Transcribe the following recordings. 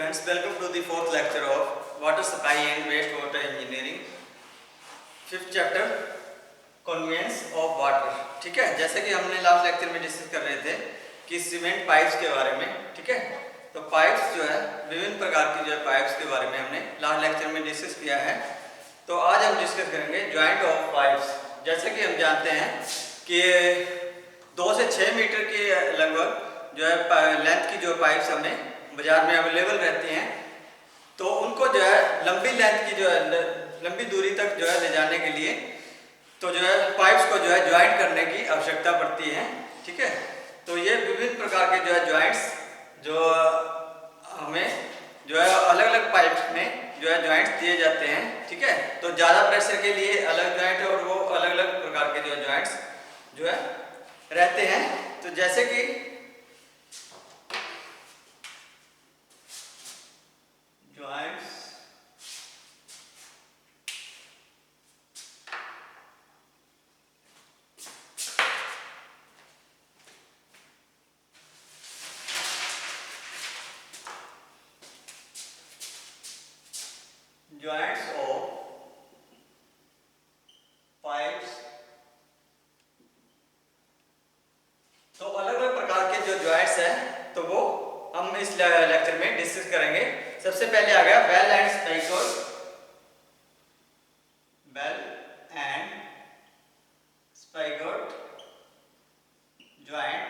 students, welcome to the fourth lecture of Water Supply and Wastewater Engineering, fifth chapter conveyance of water. ठीक है, जैसे कि हमने last lecture में discuss कर रहे थे कि सीमेंट पाइप्स के बारे में। ठीक है, तो पाइप्स जो है विभिन्न प्रकार की जो है पाइप्स के बारे में हमने लास्ट लेक्चर में डिस्कस किया है। तो आज हम डिस्कस करेंगे जॉइंट ऑफ पाइप्स। जैसे कि हम जानते हैं कि 2 से 6 मीटर की लगभग जो है लेंथ की जो पाइप्स हमें बाजार में अवेलेबल रहती हैं, तो उनको जो है लंबी लेंथ की जो है लंबी दूरी तक जो है ले जाने के लिए तो जो है पाइप्स को जो है ज्वाइंट करने की आवश्यकता पड़ती है। ठीक है, तो ये विभिन्न प्रकार के जो है ज्वाइंट्स जो हमें जो है अलग अलग पाइप्स में जो है ज्वाइंट्स दिए जाते हैं। ठीक है, तो ज़्यादा प्रेशर के लिए अलग ज्वाइंट और वो अलग अलग प्रकार के जो ज्वाइंट्स जो है रहते हैं। तो जैसे कि ज्वाइंट्स joints of pipes, तो अलग अलग प्रकार के जो ज्वाइंट्स हैं तो वो हम इस लेक्चर में डिस्कस करेंगे। सबसे पहले आ गया bell and spigot, bell and spigot joint.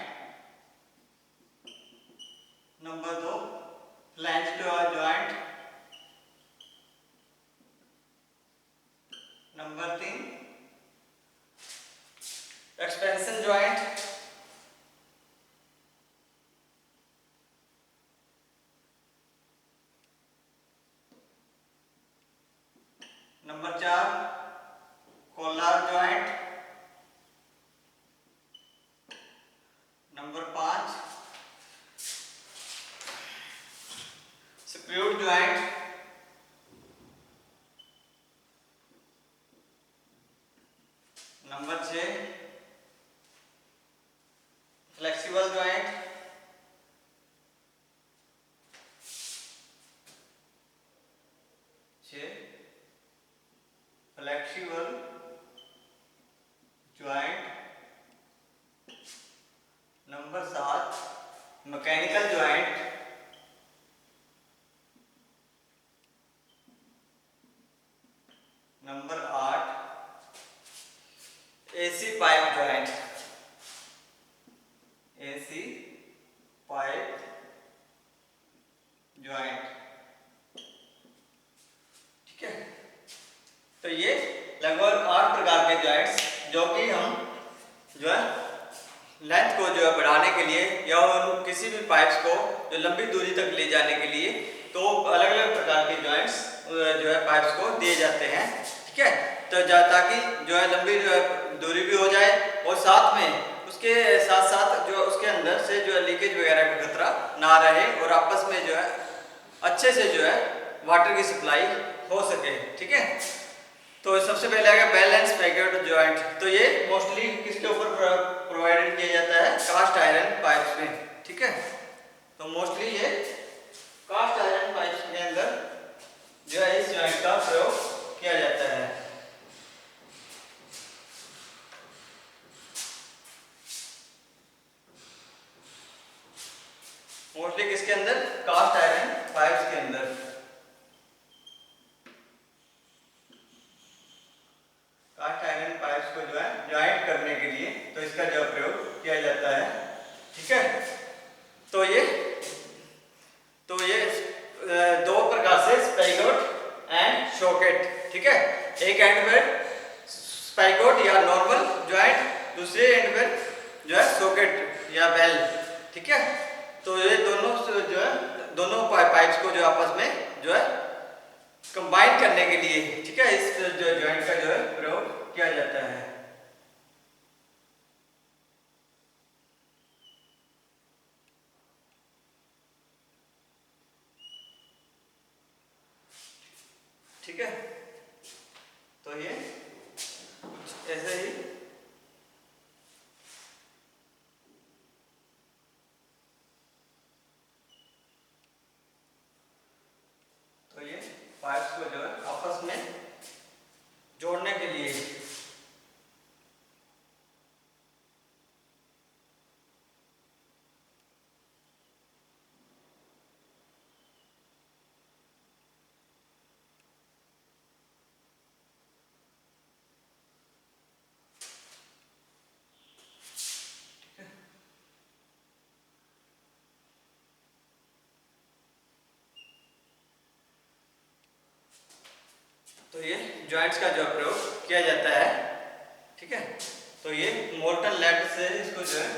Number 2 flange joint. Number 3 expansion joint. Number 4 collar joint. Number 5 screwed joint. Number 6 flexible joint. Flexible joint. Number 7 mechanical joint. Number 8 AC pipe joint. AC pipe joint. ठीक है, तो ये लगभग 8 प्रकार के joints जो कि हम जो है लेंथ को जो है बढ़ाने के लिए या किसी भी पाइप्स को जो लंबी दूरी तक ले जाने के लिए तो अलग अलग प्रकार के ज्वाइंट्स जो है पाइप्स को दिए जाते हैं। ठीक है, तो ताकि जो है लंबी जो है दूरी भी हो जाए और साथ में उसके साथ साथ जो उसके अंदर से जो है लीकेज वगैरह का खतरा ना रहे और आपस में जो है अच्छे से जो है वाटर की सप्लाई हो सके। ठीक है, तो सबसे पहले आएगा बेल एंड स्पाइगोट ज्वाइंट। तो ये मोस्टली किसके ऊपर प्रोवाइडेड किया जाता है? कास्ट आयरन पाइप्स में। ठीक है, तो मोस्टली ये कास्ट आयरन पाइप्स के अंदर जो है इस ज्वाइंट का प्रयोग किया जाता है। मोस्टली किसके अंदर? कास्ट आयरन पाइप्स के अंदर। कास्ट आयरन पाइप्स को जो है ज्वाइंट करने के लिए तो इसका जो प्रयोग किया जाता है। ठीक है, तो ये दो प्रकार से स्पाइगोट एंड शॉकेट। ठीक है, एक एंड पर स्पाइगोट या नॉर्मल ज्वाइंट, दूसरे एंड पर जो है सॉकेट या बेल। ठीक है, तो ये दोनों जो है दोनों पाइप्स को जो आपस में जो है कंबाइन करने के लिए ठीक है इस जो ज्वाइंट का जो है प्रयोग किया जाता है। ठीक है, तो ये ऐसे ही पाइप्स को जो है आपस में जोड़ने के लिए। तो ये जॉइंट्स का जो प्रयोग किया जाता है, ठीक है। तो ये मोल्टन लेड से इसको जो है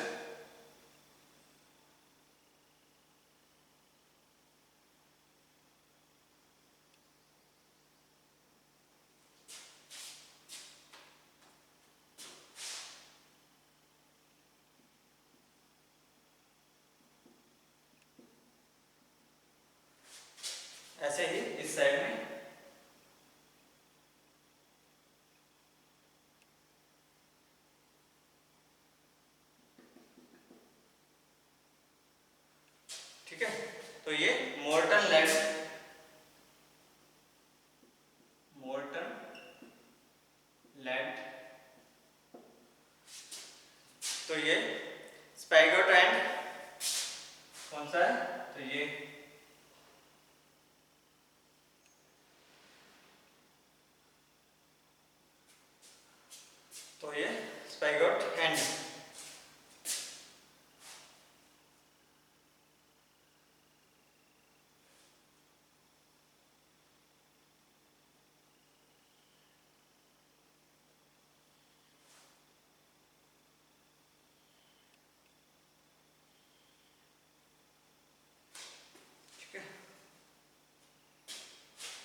ऐसे ही इस साइड में ठीक है। तो ये मोल्टन लेड, तो ये स्पाइगोट एंड कौन सा है, तो ये स्पाइगोट एंड।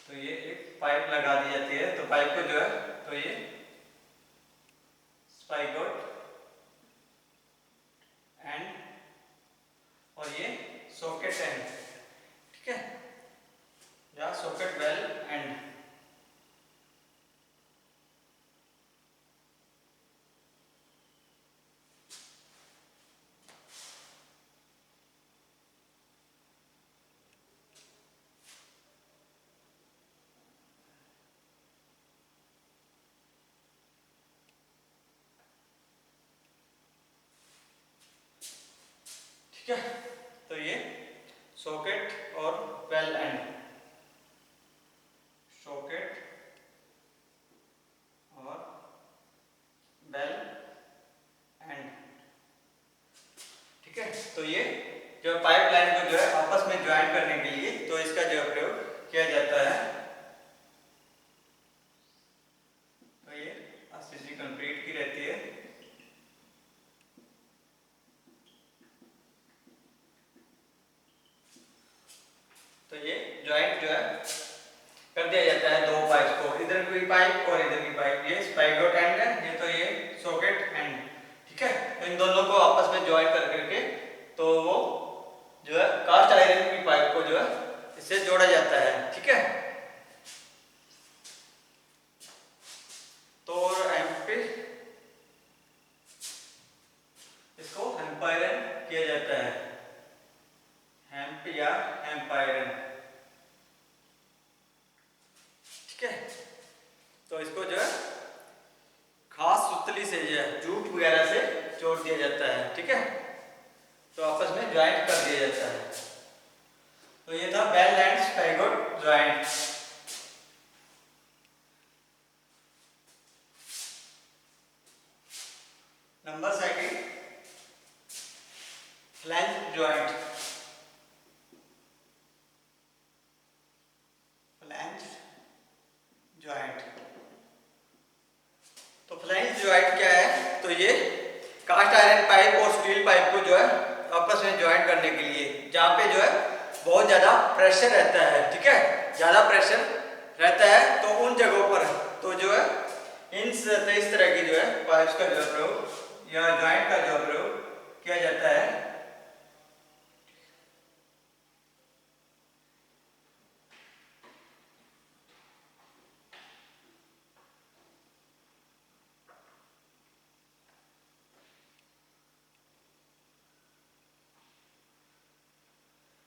तो ये एक पाइप लगा दी जाती है, तो पाइप को जो है तो ये स्पाइगोट एंड और ये सॉकेट एंड, ठीक है, या सॉकेट वेल एंड। ठीक है, तो ये सॉकेट और वेल एंड, सॉकेट और वेल एंड, ठीक है। तो ये जो पाइपलाइन को जो है आपस में ज्वाइन करने के लिए तो इसका जो प्रयोग किया जाता है। तो ये आरसीसी कंक्रीट की रहती है। तो ये जॉइंट जो है कर दिया जाता है दो पाइप को, इधर की पाइप और इधर की पाइप, ये स्पाइगोट एंड है, ये तो ये सॉकेट एंड, ठीक है। तो इन दोनों को आपस में ज्वाइन कर करके तो वो जो है कास्ट आयरन की पाइप को जो है इससे जोड़ा जाता है, ठीक है। तो एम्पी इसको हेम्प आयरन किया जाता है, हेम्प या हेम्प आयरन, ठीक है। तो इसको जो है खास सुतली से जो है जूट वगैरह से जोड़ दिया जाता है, ठीक है। तो आपस में ज्वाइंट कर दिया जाता है। तो ये था bell and spigot joint. Number second, flange joint. Flange joint, तो फ्लैंज ज्वाइंट क्या है, तो ये कास्ट आयरन पाइप और स्टील पाइप को जो है आपस में ज्वाइंट करने के लिए, जहाँ पे जो है बहुत ज़्यादा प्रेशर रहता है, ठीक है, ज़्यादा प्रेशर रहता है, तो उन जगहों पर तो जो है इस तरह की जो है पाइप्स का जो प्रयोग या ज्वाइंट का जो प्रयोग किया जाता है।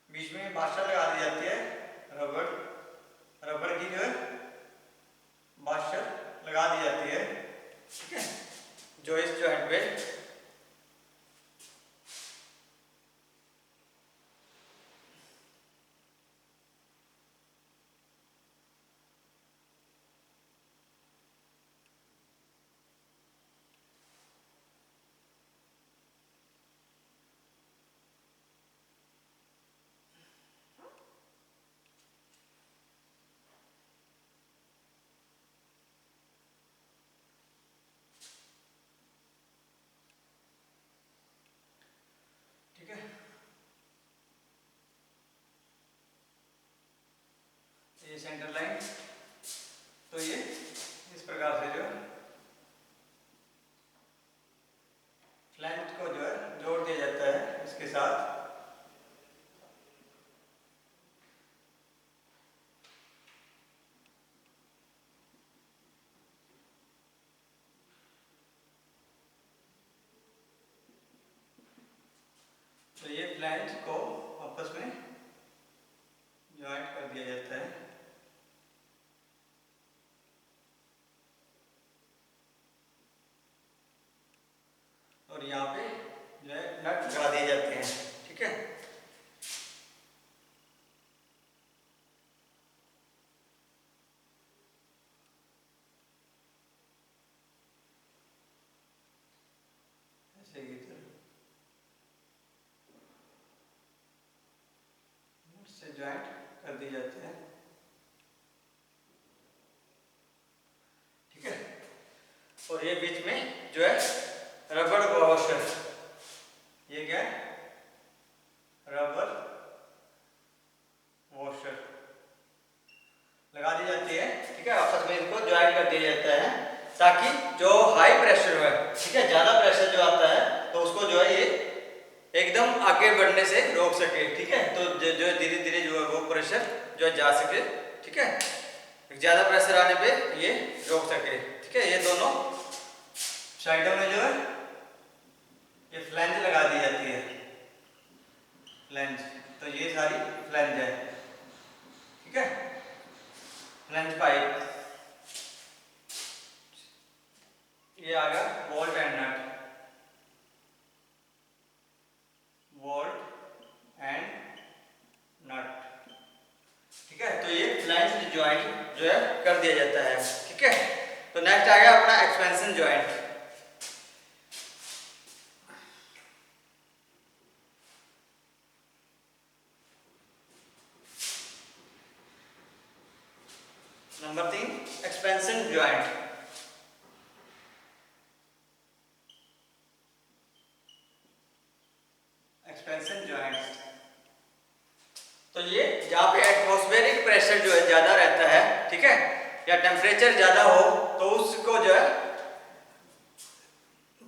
बीच में बाशा लगा दी जाती है, रबड़ की जो ये सेंटर लाइन। तो ये इस प्रकार से जो है फ्लैंज को जो है जोड़ दिया जाता है इसके साथ। तो ये फ्लैंज को आपस में ज्वाइंट कर दिया जाता है। और यहाँ पे जो है नट लगा दिए जाते हैं। ठीक है, ऐसे की तरह नट से ज्वाइंट कर दिए जाते हैं। ठीक है, और ये बीच में जो है रबर वॉशर, ये क्या है, रबर वॉशर लगा दी जाती है। ठीक है, आपस में इनको ज्वाइन कर दिया जाता है ताकि जो हाई प्रेशर है, ठीक है, ज्यादा प्रेशर जो आता है तो उसको जो है ये एकदम आगे बढ़ने से रोक सके। ठीक है, तो जो धीरे धीरे जो है वो प्रेशर जो है जा सके। ठीक है, ज्यादा प्रेशर आने पे ये रोक सके। ठीक है, ये दोनों साइडों में जो है ये फ्लैंज लगा दी जाती है। फ्लैंज, तो ये सारी फ्लैंज है। ठीक है, फ्लैंज पाइप। ये आ गया bolt and nut, bolt and nut. ठीक है, तो ये फ्लैंज जॉइंट जो है कर दिया जाता है। ठीक है, तो नेक्स्ट आ गया अपना expansion joint. Number 3, expansion joint. Expansion joint, तो ये जहाँ पे एटमॉस्फेरिक प्रेशर जो है ज्यादा रहता है, ठीक है, या टेम्परेचर ज्यादा हो तो उसको जो है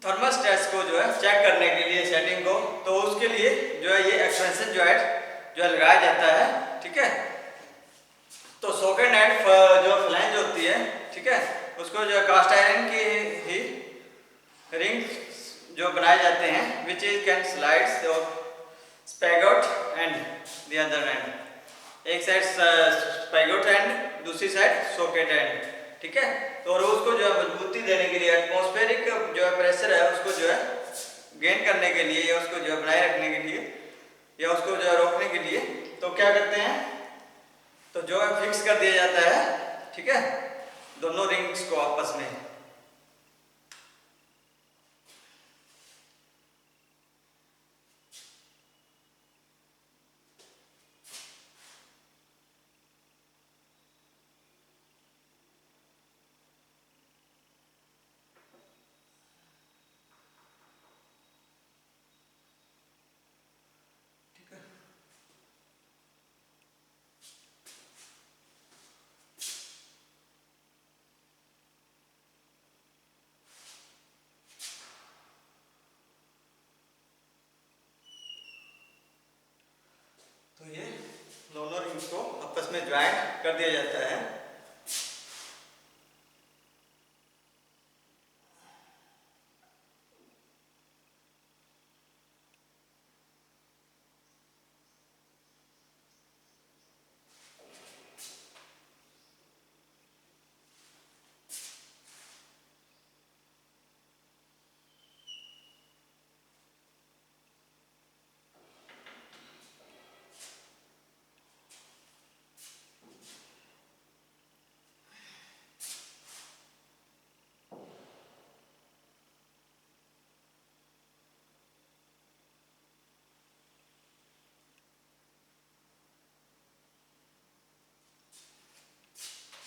थर्मोस्टेट को जो है चेक करने के लिए सेटिंग को, तो उसके लिए जो है ये एक्सपेंशन जॉइंट जो है लगाया जाता है। ठीक है, तो सॉकेट एंड जो फ्लैंज होती है, ठीक है, उसको जो है कास्ट आयरन की ही रिंग जो बनाए जाते हैं विच इज कैन स्लाइड्स और स्पैगोट एंड द अदर एंड, एक साइड स्पैगोट एंड दूसरी साइड सॉकेट एंड। ठीक है, तो और उसको जो है मजबूती देने के लिए एटमॉस्फेरिक जो है प्रेशर है उसको जो है गेन करने के लिए या उसको जो है बनाए रखने के लिए या उसको जो है रोकने के लिए तो क्या करते हैं, तो जो है फिक्स कर दिया जाता है। ठीक है, दोनों रिंग्स को आपस में। तो ये दोनों रिंग्स को आपस में ज्वाइंट कर दिया जाता है।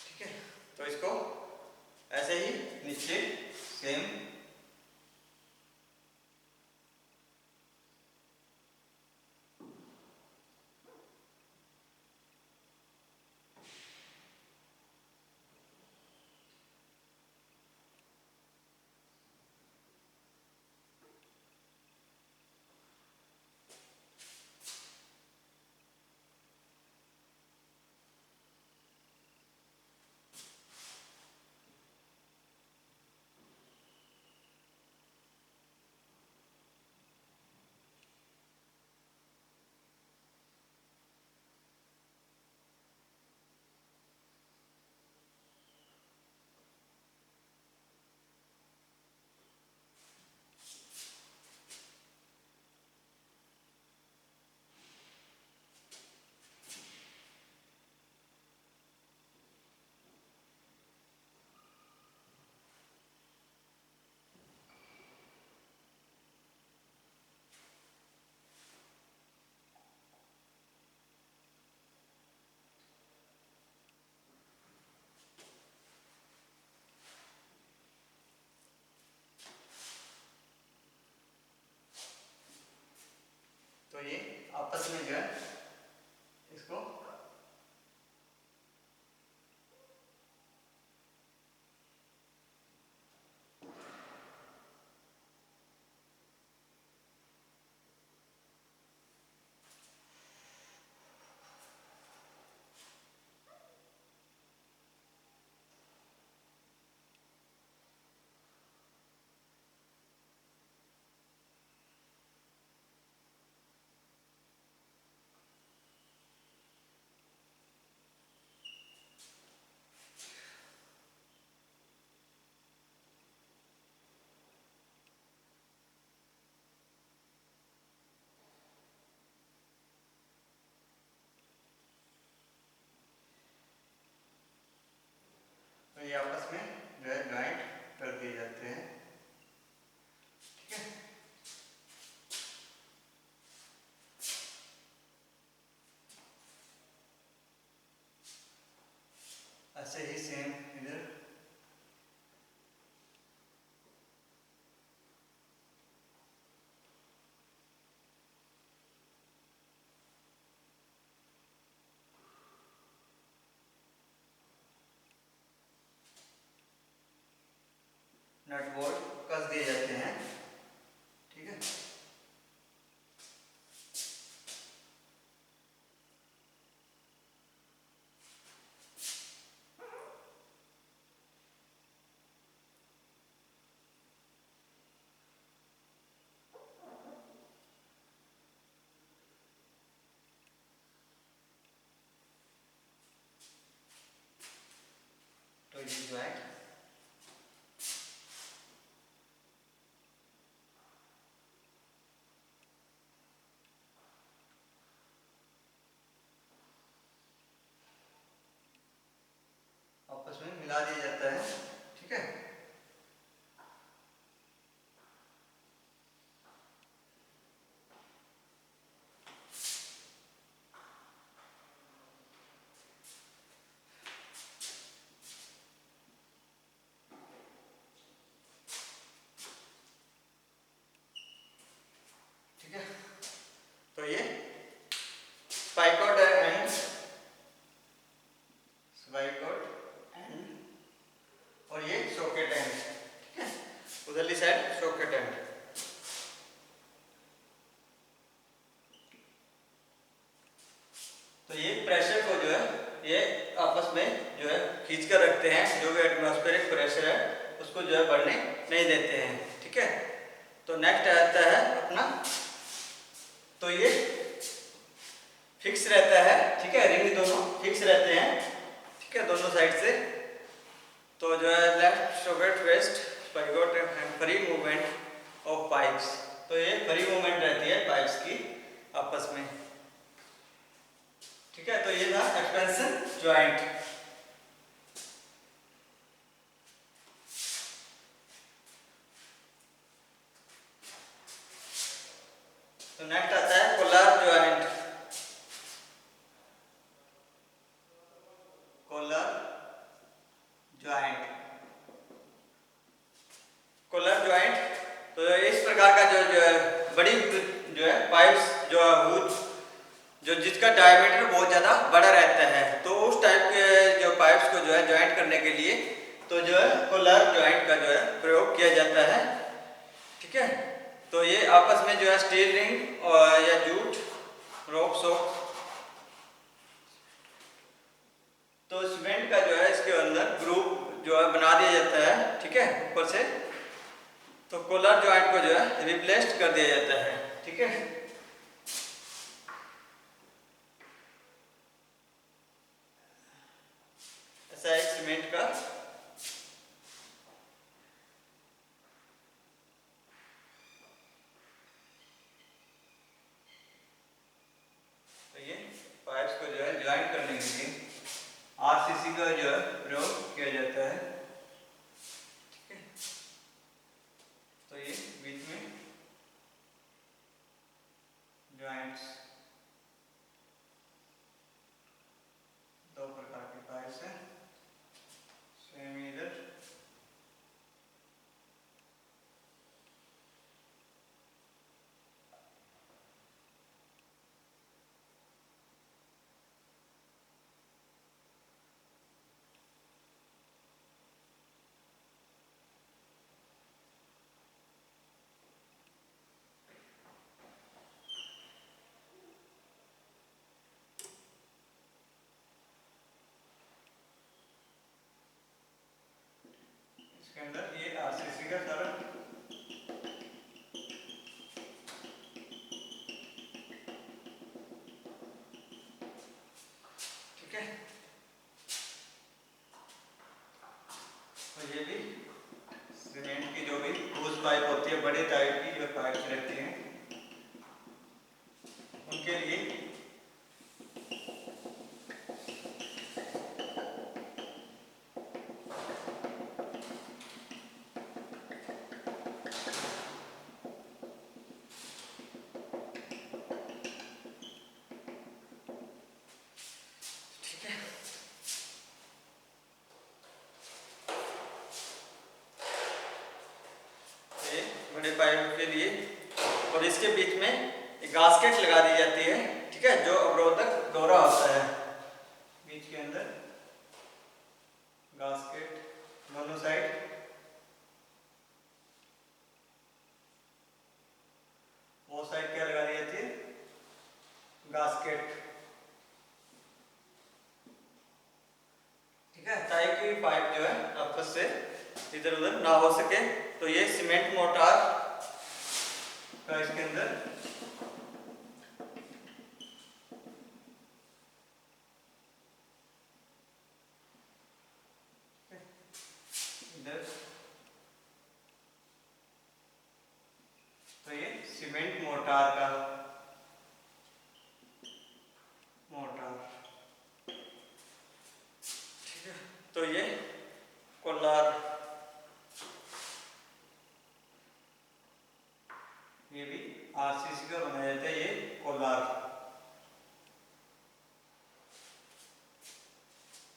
ठीक है, तो इसको ऐसे ही नीचे सेम तो ये आपस में जो है ज्वाइंट कर दिए जाते हैं, ठीक है। ऐसे ही सेम इधर नट बोल्ट कस दिए जाते हैं, ठीक है। तो ये ज्वाइंट आपस में मिला दिया जाता है, ठीक है। ठीक है, तो ये स्पाइकोट एंड और ये सॉकेट एंड, ठीक है। उधरली साइड सॉकेट एंड। तो ये प्रेशर को जो है ये आपस में जो है खींच कर रखते हैं, जो भी एटमॉस्फेरिक प्रेशर है उसको जो है बढ़ने नहीं देते हैं, ठीक है। तो नेक्स्ट आता है अपना, तो ये फिक्स रहता है, ठीक है। रिंग दोनों फिक्स रहते हैं, ठीक है, दोनों साइड से। तो जो है left socket west spigot end free movement of pipes, तो ये फ्री मूवमेंट रहती है पाइप्स की आपस में, ठीक है। तो ये था एक्सपेंशन ज्वाइंट। तो नेक्स्ट आता है collar joint. Collar joint, collar joint तो इस प्रकार का जो है बड़ी जो है पाइप्स जो जिसका डायमीटर बहुत ज़्यादा बड़ा रहता है, तो उस टाइप के जो पाइप्स को जो है ज्वाइंट करने के लिए तो जो है कोलर ज्वाइंट का जो है प्रयोग किया जाता है, ठीक है। तो ये आपस में जो है स्टील रिंग और या जूट रोप सोप, तो सीमेंट का जो है इसके अंदर ग्रुप जो है बना दिया जाता है, ठीक है, ऊपर से। तो कोलर ज्वाइंट को जो है रिप्लेस्ड कर दिया जाता है, ठीक है। ऐसा एक सीमेंट का तो ये पाइप्स को जो है ज्वाइंट करने के लिए आरसीसी का जो है प्रयोग किया जाता है, ठीक है। तो ये बीच में ज्वाइंट्स, दो प्रकार के पाइप्स हैं, सेम इधर। इसके अंदर ये आरसीसी का सारा, ठीक है। तो ये भी सीमेंट की जो भी ठोस पाइप होती है, बड़े टाइप की जो पाइप रहती हैं उनके लिए बड़े पाइप के लिए, और इसके बीच में एक गास्केट लगा दी जाती है, ठीक है, जो अवरोधक दोहरा होता है। बीच के अंदर गास्केट मोनोसाइड, वो साइड क्या लगा दी जाती है, गास्केट, ठीक है, ताकि पाइप जो है आपस से इधर उधर ना हो सके। तो ये सीमेंट मोर्टार का इसके अंदर इधर, तो ये सीमेंट मोर्टार का मोर्टार, ठीक है। तो ये कोलार, ये भी आरसीसी का बनाया जाता है, ये कोलार,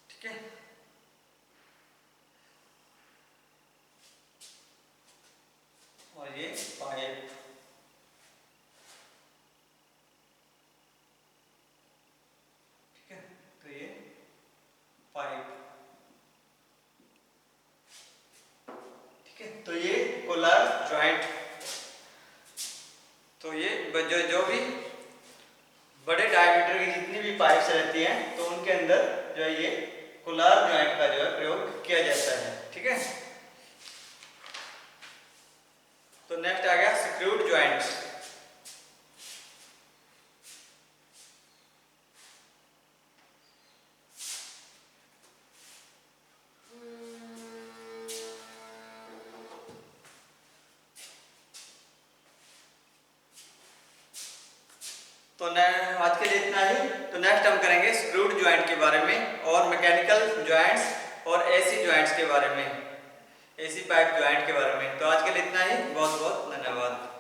ठीक है। और ये पाइप, ठीक है, तो ये पाइप, ठीक है। तो ये कोलार जॉइंट, तो ये जो भी बड़े डायमीटर की जितनी भी पाइप्स रहती हैं, तो उनके अंदर जो है ये कोलार जॉइंट का जो है प्रयोग किया जाता है, ठीक है। तो नेक्स्ट आ गया स्क्रूड जॉइंट। तो आज के लिए इतना ही। तो नेक्स्ट हम करेंगे स्क्रूड जॉइंट के बारे में और मैकेनिकल जॉइंट्स और एसी जॉइंट्स के बारे में, एसी पाइप जॉइंट के बारे में। तो आज के लिए इतना ही, बहुत बहुत धन्यवाद।